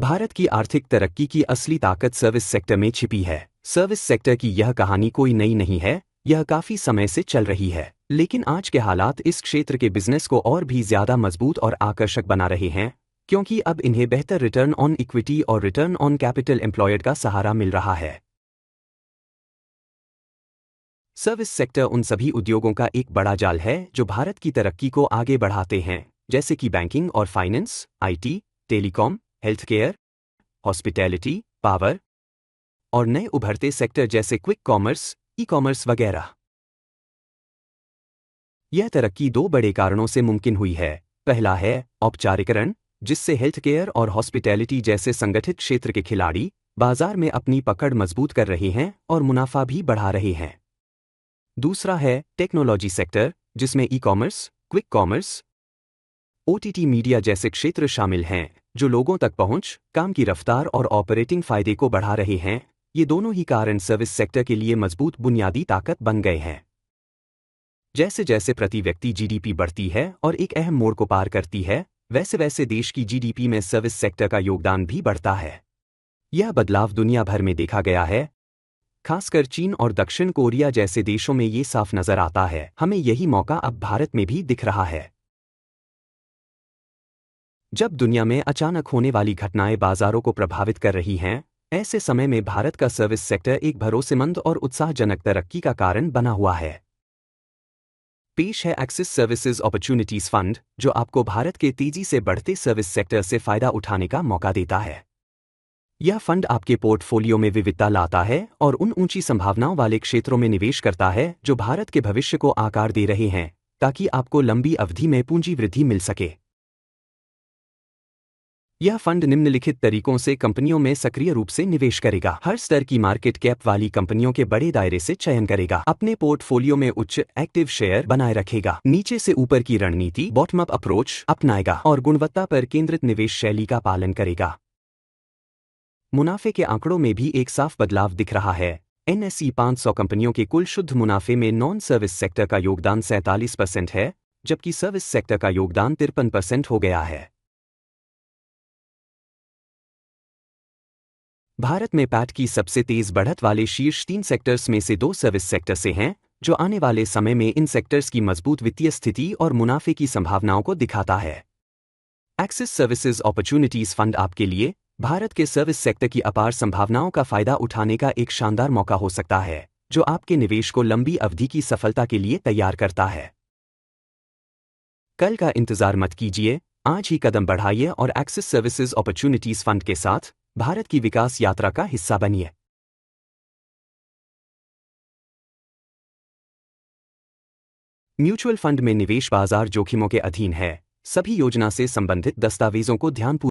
भारत की आर्थिक तरक्की की असली ताकत सर्विस सेक्टर में छिपी है। सर्विस सेक्टर की यह कहानी कोई नई नहीं है, यह काफी समय से चल रही है। लेकिन आज के हालात इस क्षेत्र के बिजनेस को और भी ज्यादा मजबूत और आकर्षक बना रहे हैं, क्योंकि अब इन्हें बेहतर रिटर्न ऑन इक्विटी और रिटर्न ऑन कैपिटल एम्प्लॉयड का सहारा मिल रहा है। सर्विस सेक्टर उन सभी उद्योगों का एक बड़ा जाल है जो भारत की तरक्की को आगे बढ़ाते हैं, जैसे कि बैंकिंग और finance, IT, telecom, health care, hospitality, power और नए उभरते सेक्टर जैसे क्विक कॉमर्स, ई कॉमर्स वगैरह। यह तरक्की दो बड़े कारणों से मुमकिन हुई है। पहला है औपचारिकरण, जिससे हेल्थ केयर और हॉस्पिटैलिटी जैसे संगठित क्षेत्र के खिलाड़ी बाजार में अपनी पकड़ मजबूत कर रहे हैं और मुनाफा भी बढ़ा रहे हैं। दूसरा है टेक्नोलॉजी सेक्टर, जिसमें e commerce, quick commerce, OTT media जैसे क्षेत्र शामिल हैं, जो लोगों तक पहुंच, काम की रफ्तार और ऑपरेटिंग फायदे को बढ़ा रहे हैं। ये दोनों ही कारण सर्विस सेक्टर के लिए मजबूत बुनियादी ताकत बन गए हैं। जैसे जैसे प्रति व्यक्ति जीडीपी बढ़ती है और एक अहम मोड़ को पार करती है, वैसे वैसे देश की जीडीपी में सर्विस सेक्टर का योगदान भी बढ़ता है। यह बदलाव दुनिया भर में देखा गया है, खासकर चीन और दक्षिण कोरिया जैसे देशों में ये साफ नजर आता है। हमें यही मौका अब भारत में भी दिख रहा है। जब दुनिया में अचानक होने वाली घटनाएं बाजारों को प्रभावित कर रही हैं, ऐसे समय में भारत का सर्विस सेक्टर एक भरोसेमंद और उत्साहजनक तरक्की का कारण बना हुआ है। पेश है एक्सिस सर्विसेज अपॉर्चुनिटीज फंड, जो आपको भारत के तेजी से बढ़ते सर्विस सेक्टर से फायदा उठाने का मौका देता है। यह फंड आपके पोर्टफोलियो में विविधता लाता है और उन ऊंची संभावनाओं वाले क्षेत्रों में निवेश करता है जो भारत के भविष्य को आकार दे रहे हैं, ताकि आपको लंबी अवधि में पूंजी वृद्धि मिल सके। यह फंड निम्नलिखित तरीकों से कंपनियों में सक्रिय रूप से निवेश करेगा। हर स्तर की मार्केट कैप वाली कंपनियों के बड़े दायरे से चयन करेगा। अपने पोर्टफोलियो में उच्च एक्टिव शेयर बनाए रखेगा। नीचे से ऊपर की रणनीति बॉटम अप अप्रोच अपनाएगा और गुणवत्ता पर केंद्रित निवेश शैली का पालन करेगा। मुनाफे के आंकड़ों में भी एक साफ बदलाव दिख रहा है। NSE 500 कंपनियों के कुल शुद्ध मुनाफे में नॉन सर्विस सेक्टर का योगदान 47% है, जबकि सर्विस सेक्टर का योगदान 53% हो गया है। भारत में पैट की सबसे तेज बढ़त वाले शीर्ष 3 सेक्टर्स में से 2 सर्विस सेक्टर से हैं, जो आने वाले समय में इन सेक्टर्स की मजबूत वित्तीय स्थिति और मुनाफे की संभावनाओं को दिखाता है। एक्सिस सर्विसेज अपॉर्चुनिटीज फंड आपके लिए भारत के सर्विस सेक्टर की अपार संभावनाओं का फायदा उठाने का एक शानदार मौका हो सकता है, जो आपके निवेश को लंबी अवधि की सफलता के लिए तैयार करता है। कल का इंतजार मत कीजिए, आज ही कदम बढ़ाइए और एक्सिस सर्विसेज अपॉर्चुनिटीज फंड के साथ भारत की विकास यात्रा का हिस्सा बनिए। म्यूचुअल फंड में निवेश बाजार जोखिमों के अधीन है। सभी योजना से संबंधित दस्तावेजों को ध्यानपूर्वक